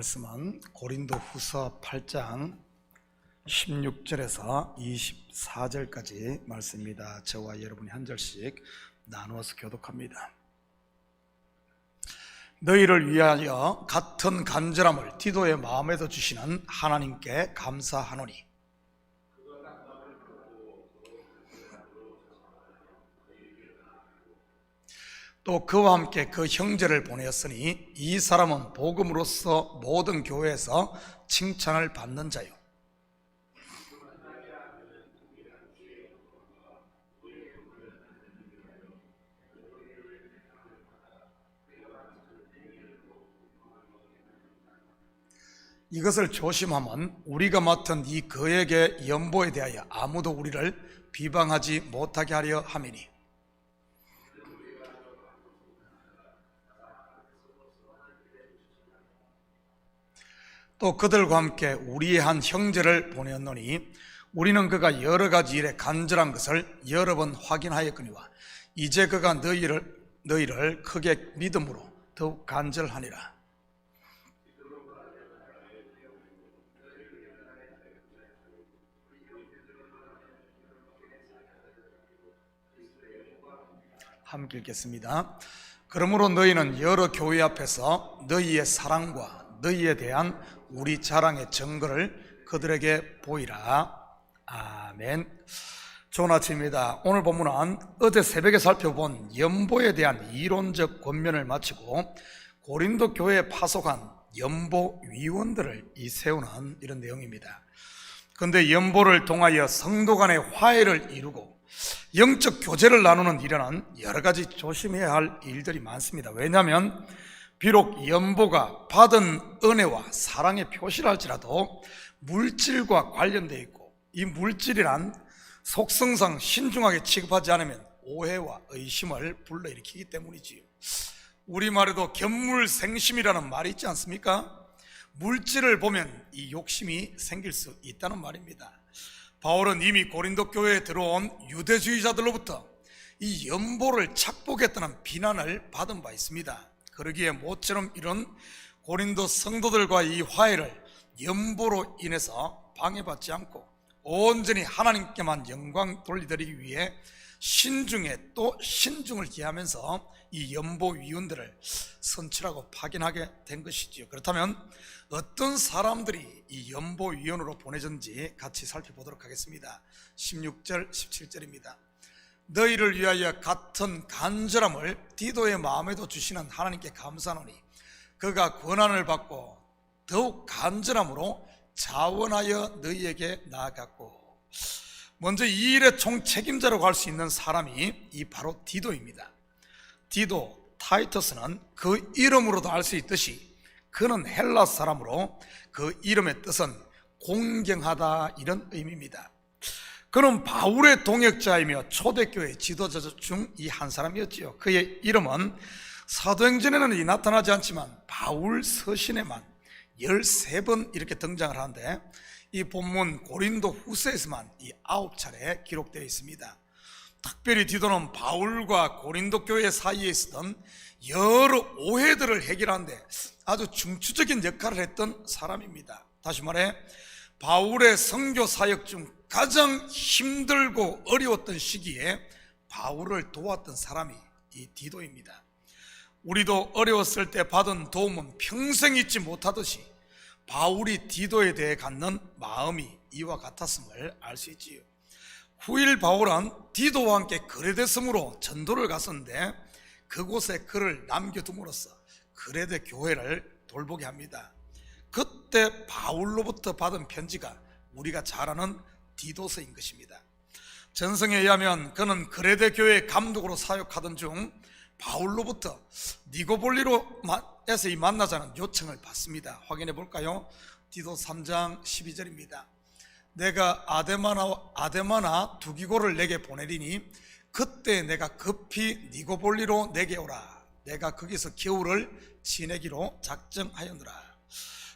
말씀은 고린도후서 8장 16절에서 24절까지 말씀입니다. 저와 여러분이 한 절씩 나누어서 교독합니다. 너희를 위하여 같은 간절함을 디도의 마음에도 주시는 하나님께 감사하노니, 또 그와 함께 그 형제를 보내었으니 이 사람은 복음으로서 모든 교회에서 칭찬을 받는 자요, 이것을 조심하면 우리가 맡은 이 그에게 연보에 대하여 아무도 우리를 비방하지 못하게 하려 함이니, 또 그들과 함께 우리의 한 형제를 보내었노니 우리는 그가 여러 가지 일에 간절한 것을 여러 번 확인하였거니와 이제 그가 너희를 크게 믿음으로 더욱 간절하니라. 함께 읽겠습니다. 그러므로 너희는 여러 교회 앞에서 너희의 사랑과 너희에 대한 우리 자랑의 증거를 그들에게 보이라. 아멘. 좋은 아침입니다. 오늘 본문은 어제 새벽에 살펴본 연보에 대한 이론적 권면을 마치고 고린도 교회에 파송한 연보 위원들을 세우는 이런 내용입니다. 그런데 연보를 통하여 성도 간의 화해를 이루고 영적 교제를 나누는 일에는 여러 가지 조심해야 할 일들이 많습니다. 왜냐하면 비록 연보가 받은 은혜와 사랑의 표시를 할지라도 물질과 관련되어 있고, 이 물질이란 속성상 신중하게 취급하지 않으면 오해와 의심을 불러일으키기 때문이지요. 우리말에도 견물생심이라는 말이 있지 않습니까? 물질을 보면 이 욕심이 생길 수 있다는 말입니다. 바울은 이미 고린도 교회에 들어온 유대주의자들로부터 이 연보를 착복했다는 비난을 받은 바 있습니다. 그러기에 모처럼 이런 고린도 성도들과 이 화해를 연보로 인해서 방해받지 않고 온전히 하나님께만 영광 돌리드리기 위해 신중에 또 신중을 기하면서 이 연보 위원들을 선출하고 파견하게 된 것이지요. 그렇다면 어떤 사람들이 이 연보 위원으로 보내졌는지 같이 살펴보도록 하겠습니다. 16절 17절입니다. 너희를 위하여 같은 간절함을 디도의 마음에도 주시는 하나님께 감사하노니 그가 권한을 받고 더욱 간절함으로 자원하여 너희에게 나아갔고. 먼저 이 일의 총책임자라고 할 수 있는 사람이 이 바로 디도입니다. 디도, 타이터스는 그 이름으로도 알 수 있듯이 그는 헬라 사람으로 그 이름의 뜻은 공경하다 이런 의미입니다. 그는 바울의 동역자이며 초대교회 지도자 중 이 한 사람이었지요. 그의 이름은 사도행전에는 나타나지 않지만 바울 서신에만 13번 이렇게 등장을 하는데 이 본문 고린도 후서에서만 이 9차례 기록되어 있습니다. 특별히 디도는 바울과 고린도 교회 사이에 있었던 여러 오해들을 해결하는데 아주 중추적인 역할을 했던 사람입니다. 다시 말해 바울의 선교 사역 중 가장 힘들고 어려웠던 시기에 바울을 도왔던 사람이 이 디도입니다. 우리도 어려웠을 때 받은 도움은 평생 잊지 못하듯이 바울이 디도에 대해 갖는 마음이 이와 같았음을 알 수 있지요. 후일 바울은 디도와 함께 그레데섬으로 전도를 갔었는데 그곳에 그를 남겨둠으로써 그레데 교회를 돌보게 합니다. 그때 바울로부터 받은 편지가 우리가 잘 아는 디도서인 것입니다. 전성에 의하면 그는 그레데 교회 감독으로 사역하던 중 바울로부터 니고볼리로에서 만나자는 요청을 받습니다. 확인해 볼까요? 디도 3장 12절입니다. 내가 아데마나 두기고를 내게 보내리니 그때 내가 급히 니고볼리로 내게 오라. 내가 거기서 겨울을 지내기로 작정하였노라.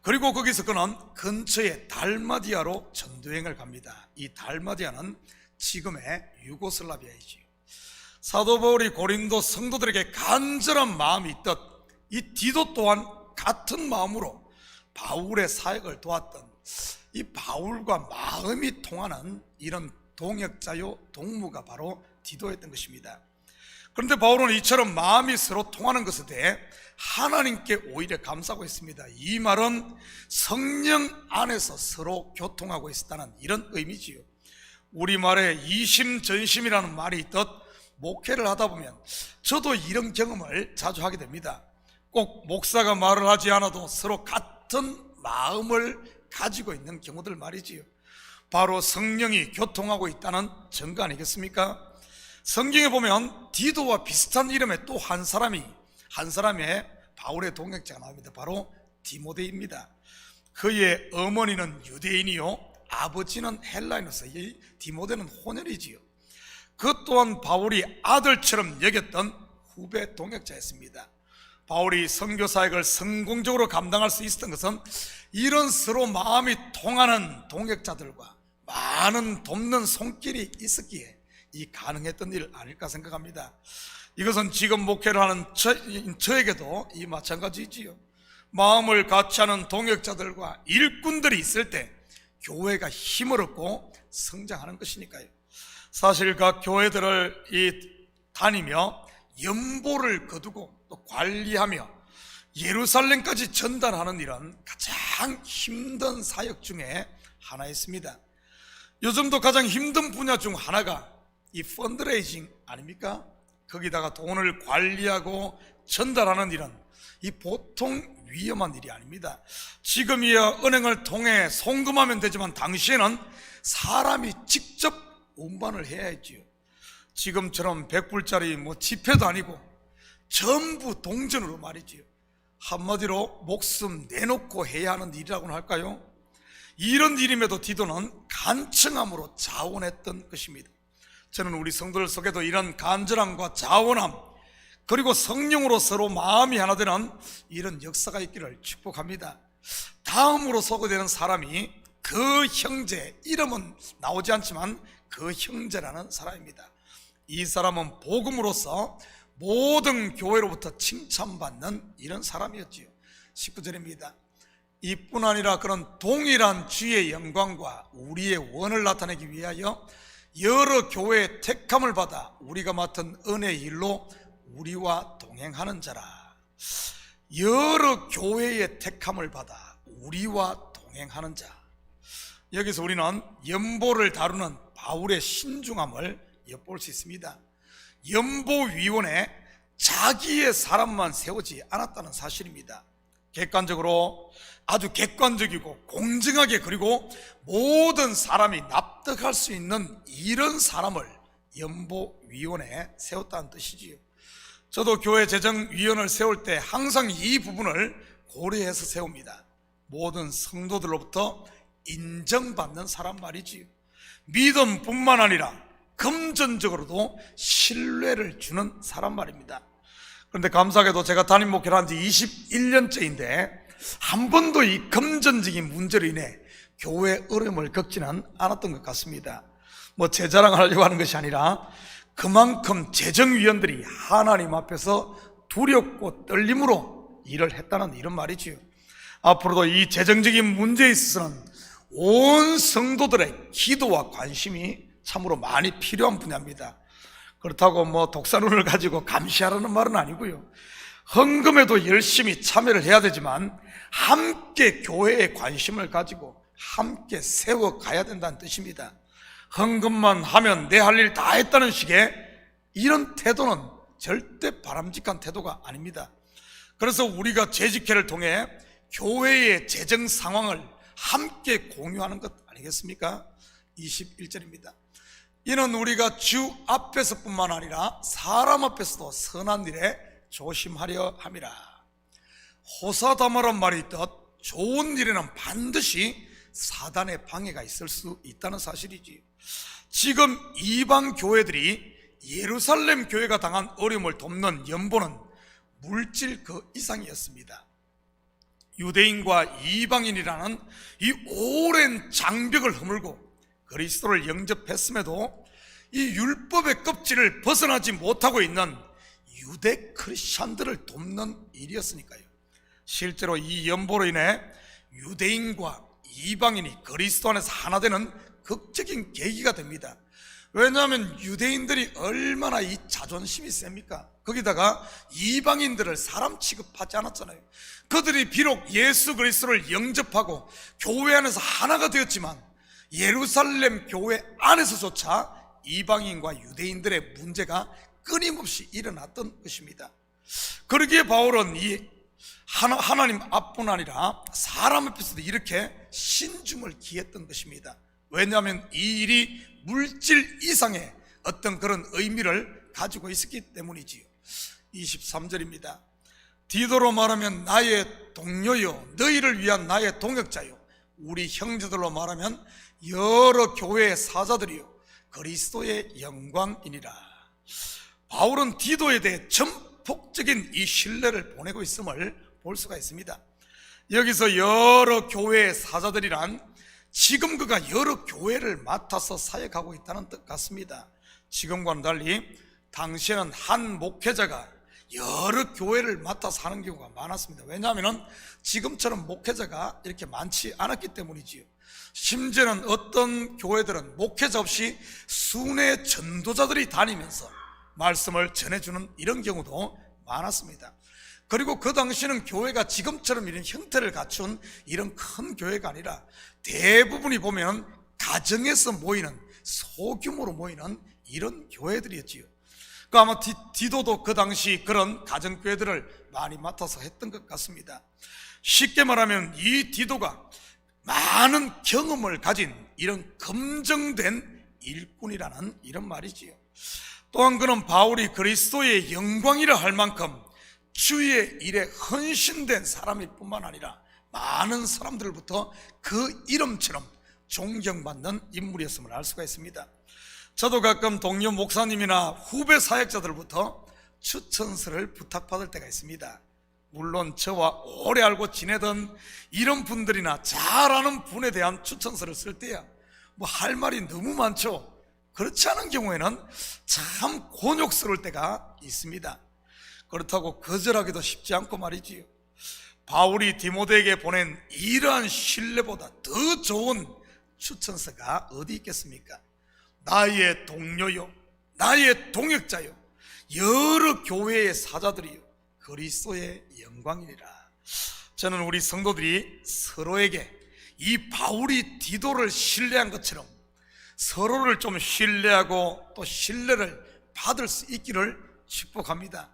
그리고 거기서 그는 근처의 달마디아로 전도여행을 갑니다. 이 달마디아는 지금의 유고슬라비아이지요. 사도 바울이 고린도 성도들에게 간절한 마음이 있듯 이 디도 또한 같은 마음으로 바울의 사역을 도왔던 이 바울과 마음이 통하는 이런 동역자요 동무가 바로 디도였던 것입니다. 그런데 바울은 이처럼 마음이 서로 통하는 것에 대해 하나님께 오히려 감사하고 있습니다. 이 말은 성령 안에서 서로 교통하고 있었다는 이런 의미지요. 우리말에 이심전심이라는 말이 있듯 목회를 하다 보면 저도 이런 경험을 자주 하게 됩니다. 꼭 목사가 말을 하지 않아도 서로 같은 마음을 가지고 있는 경우들 말이지요. 바로 성령이 교통하고 있다는 증거 아니겠습니까? 성경에 보면 디도와 비슷한 이름의 또 한 사람의 바울의 동역자가 나옵니다. 바로 디모데입니다. 그의 어머니는 유대인이요 아버지는 헬라인으로서 이 디모데는 혼혈이지요. 그 또한 바울이 아들처럼 여겼던 후배 동역자였습니다. 바울이 선교 사역을 성공적으로 감당할 수 있었던 것은 이런 서로 마음이 통하는 동역자들과 많은 돕는 손길이 있었기에 이 가능했던 일 아닐까 생각합니다. 이것은 지금 목회를 하는 저에게도 이 마찬가지지요. 마음을 같이 하는 동역자들과 일꾼들이 있을 때 교회가 힘을 얻고 성장하는 것이니까요. 사실 각 교회들을 다니며 연보를 거두고 또 관리하며 예루살렘까지 전달하는 일은 가장 힘든 사역 중에 하나였습니다. 요즘도 가장 힘든 분야 중 하나가 이 펀드레이징 아닙니까? 거기다가 돈을 관리하고 전달하는 일은 이 보통 위험한 일이 아닙니다. 지금이야 은행을 통해 송금하면 되지만 당시에는 사람이 직접 운반을 해야 했지요. 지금처럼 100불짜리 지폐도 아니고 전부 동전으로 말이지요. 한마디로 목숨 내놓고 해야 하는 일이라고는 할까요? 이런 일임에도 디도는 간청함으로 자원했던 것입니다. 저는 우리 성도들 속에도 이런 간절함과 자원함 그리고 성령으로 서로 마음이 하나 되는 이런 역사가 있기를 축복합니다. 다음으로 소개되는 사람이 그 형제, 이름은 나오지 않지만 그 형제라는 사람입니다. 이 사람은 복음으로서 모든 교회로부터 칭찬받는 이런 사람이었지요. 19절입니다. 이뿐 아니라 그런 동일한 주의 영광과 우리의 원을 나타내기 위하여 여러 교회의 택함을 받아 우리가 맡은 은혜의 일로 우리와 동행하는 자라. 여러 교회의 택함을 받아 우리와 동행하는 자. 여기서 우리는 연보를 다루는 바울의 신중함을 엿볼 수 있습니다. 연보위원회 자기의 사람만 세우지 않았다는 사실입니다. 객관적으로 아주 객관적이고 공정하게 그리고 모든 사람이 납득할 수 있는 이런 사람을 연보위원회에 세웠다는 뜻이지요. 저도 교회 재정위원을 세울 때 항상 이 부분을 고려해서 세웁니다. 모든 성도들로부터 인정받는 사람 말이지요. 믿음뿐만 아니라 금전적으로도 신뢰를 주는 사람 말입니다. 그런데 감사하게도 제가 담임 목회를 한 지 21년째인데 한 번도 이 금전적인 문제로 인해 교회 어려움을 겪지는 않았던 것 같습니다. 제 자랑을 하려고 하는 것이 아니라 그만큼 재정위원들이 하나님 앞에서 두렵고 떨림으로 일을 했다는 이런 말이지요. 앞으로도 이 재정적인 문제에 있어서는 온 성도들의 기도와 관심이 참으로 많이 필요한 분야입니다. 그렇다고 독사눈을 가지고 감시하라는 말은 아니고요. 헌금에도 열심히 참여를 해야 되지만 함께 교회에 관심을 가지고 함께 세워가야 된다는 뜻입니다. 헌금만 하면 내 할 일 다 했다는 식의 이런 태도는 절대 바람직한 태도가 아닙니다. 그래서 우리가 재직회를 통해 교회의 재정 상황을 함께 공유하는 것 아니겠습니까? 21절입니다. 이는 우리가 주 앞에서뿐만 아니라 사람 앞에서도 선한 일에 조심하려 함이라. 호사다마란 말이 있듯 좋은 일에는 반드시 사단의 방해가 있을 수 있다는 사실이지. 지금 이방 교회들이 예루살렘 교회가 당한 어려움을 돕는 연보는 물질 그 이상이었습니다. 유대인과 이방인이라는 이 오랜 장벽을 허물고 그리스도를 영접했음에도 이 율법의 껍질을 벗어나지 못하고 있는 유대 크리스찬들을 돕는 일이었으니까요. 실제로 이 연보로 인해 유대인과 이방인이 그리스도 안에서 하나 되는 극적인 계기가 됩니다. 왜냐하면 유대인들이 얼마나 이 자존심이 셉니까? 거기다가 이방인들을 사람 취급하지 않았잖아요. 그들이 비록 예수 그리스도를 영접하고 교회 안에서 하나가 되었지만 예루살렘 교회 안에서조차 이방인과 유대인들의 문제가 끊임없이 일어났던 것입니다. 그러기에 바울은 이 하나님 앞뿐 아니라 사람 앞에서도 이렇게 신중을 기했던 것입니다. 왜냐하면 이 일이 물질 이상의 어떤 그런 의미를 가지고 있었기 때문이지요. 23절입니다. 디도로 말하면 나의 동료요, 너희를 위한 나의 동역자요, 우리 형제들로 말하면 여러 교회의 사자들이요, 그리스도의 영광이니라. 바울은 디도에 대해 전폭적인 이 신뢰를 보내고 있음을 볼 수가 있습니다. 여기서 여러 교회의 사자들이란 지금 그가 여러 교회를 맡아서 사역하고 있다는 뜻 같습니다. 지금과는 달리 당시에는 한 목회자가 여러 교회를 맡아서 하는 경우가 많았습니다. 왜냐하면 지금처럼 목회자가 이렇게 많지 않았기 때문이지요. 심지어는 어떤 교회들은 목회자 없이 순회 전도자들이 다니면서 말씀을 전해주는 이런 경우도 많았습니다. 그리고 그 당시에는 교회가 지금처럼 이런 형태를 갖춘 이런 큰 교회가 아니라 대부분이 보면 가정에서 모이는, 소규모로 모이는 이런 교회들이었지요. 아마 디도도 그 당시 그런 가정교회들을 많이 맡아서 했던 것 같습니다. 쉽게 말하면 이 디도가 많은 경험을 가진 이런 검증된 일꾼이라는 이런 말이지요. 또한 그는 바울이 그리스도의 영광이라 할 만큼 주의 일에 헌신된 사람일 뿐만 아니라 많은 사람들부터 그 이름처럼 존경받는 인물이었음을 알 수가 있습니다. 저도 가끔 동료 목사님이나 후배 사역자들부터 추천서를 부탁받을 때가 있습니다. 물론 저와 오래 알고 지내던 이런 분들이나 잘 아는 분에 대한 추천서를 쓸 때야 뭐 할 말이 너무 많죠. 그렇지 않은 경우에는 참 곤욕스러울 때가 있습니다. 그렇다고 거절하기도 쉽지 않고 말이지요. 바울이 디모데에게 보낸 이러한 신뢰보다 더 좋은 추천서가 어디 있겠습니까? 나의 동료요, 나의 동역자요, 여러 교회의 사자들이요, 그리스도의 영광이니라. 저는 우리 성도들이 서로에게 이 바울이 디도를 신뢰한 것처럼 서로를 좀 신뢰하고 또 신뢰를 받을 수 있기를 축복합니다.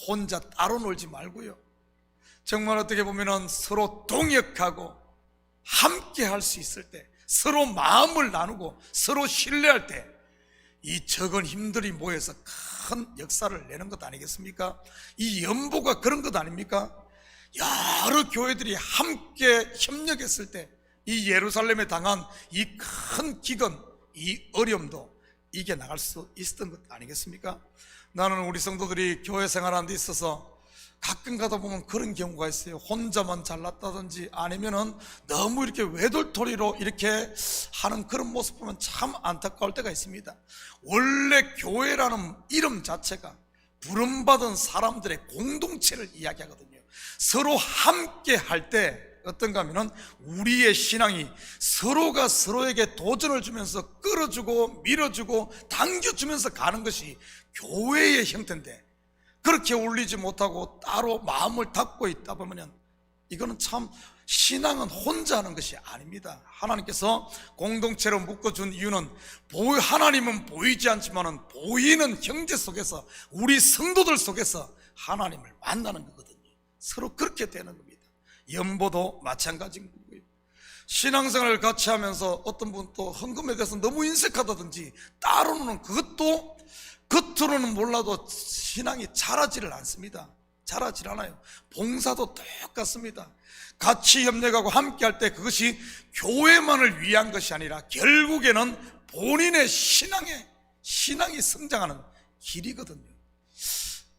혼자 따로 놀지 말고요. 정말 어떻게 보면 서로 동역하고 함께 할 수 있을 때, 서로 마음을 나누고 서로 신뢰할 때 이 적은 힘들이 모여서 큰 역사를 내는 것 아니겠습니까? 이 연보가 그런 것 아닙니까? 여러 교회들이 함께 협력했을 때 이 예루살렘에 당한 이 큰 기근, 이 어려움도 이겨나갈 수 있었던 것 아니겠습니까? 나는 우리 성도들이 교회 생활하는 데 있어서 가끔 가다 보면 그런 경우가 있어요. 혼자만 잘났다든지 아니면은 너무 이렇게 외돌토리로 이렇게 하는 그런 모습 보면 참 안타까울 때가 있습니다. 원래 교회라는 이름 자체가 부름받은 사람들의 공동체를 이야기하거든요. 서로 함께 할 때 어떤가 하면은 우리의 신앙이 서로가 서로에게 도전을 주면서 끌어주고 밀어주고 당겨주면서 가는 것이 교회의 형태인데, 그렇게 올리지 못하고 따로 마음을 닫고 있다 보면 이거는 참 신앙은 혼자 하는 것이 아닙니다. 하나님께서 공동체로 묶어준 이유는 하나님은 보이지 않지만 보이는 형제 속에서, 우리 성도들 속에서 하나님을 만나는 거거든요. 서로 그렇게 되는 겁니다. 연보도 마찬가지인 거고요. 신앙생활을 같이 하면서 어떤 분 또 헌금에 대해서 너무 인색하다든지 따로는 그것도 겉으로는 몰라도 신앙이 자라지를 않습니다. 자라질 않아요. 봉사도 똑같습니다. 같이 협력하고 함께 할 때 그것이 교회만을 위한 것이 아니라 결국에는 본인의 신앙이 성장하는 길이거든요.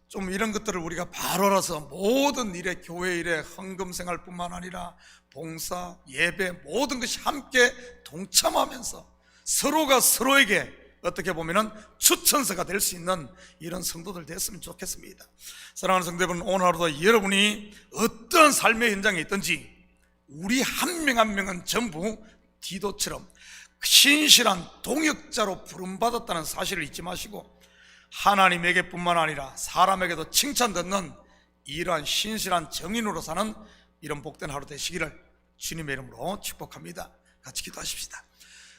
좀 이런 것들을 우리가 바로 알아서 모든 일에, 교회 일에, 헌금 생활뿐만 아니라 봉사, 예배, 모든 것이 함께 동참하면서 서로가 서로에게 어떻게 보면은 추천서가 될 수 있는 이런 성도들 됐으면 좋겠습니다. 사랑하는 성도 여러분, 오늘 하루도 여러분이 어떤 삶의 현장에 있든지 우리 한 명 한 명은 전부 디도처럼 신실한 동역자로 부름받았다는 사실을 잊지 마시고, 하나님에게 뿐만 아니라 사람에게도 칭찬 듣는 이러한 신실한 정인으로 사는 이런 복된 하루 되시기를 주님의 이름으로 축복합니다. 같이 기도하십시다.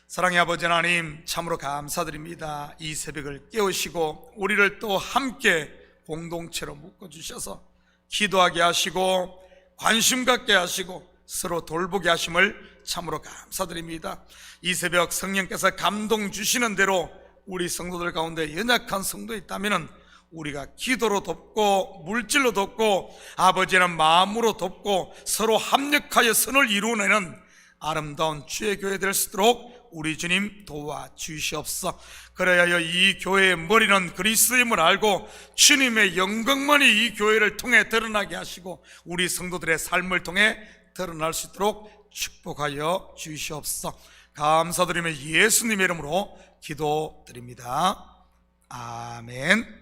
사랑의 아버지 하나님, 참으로 감사드립니다. 이 새벽을 깨우시고 우리를 또 함께 공동체로 묶어주셔서 기도하게 하시고 관심 갖게 하시고 서로 돌보게 하심을 참으로 감사드립니다. 이 새벽 성령께서 감동 주시는 대로 우리 성도들 가운데 연약한 성도 있다면 우리가 기도로 돕고 물질로 돕고 아버지는 마음으로 돕고 서로 합력하여 선을 이루어내는 아름다운 주의 교회 될 수 있도록 우리 주님 도와주시옵소서. 그래야 이 교회의 머리는 그리스도임을 알고 주님의 영광만이 이 교회를 통해 드러나게 하시고 우리 성도들의 삶을 통해 드러날 수 있도록 축복하여 주시옵소서. 감사드리며 예수님의 이름으로 기도드립니다. 아멘.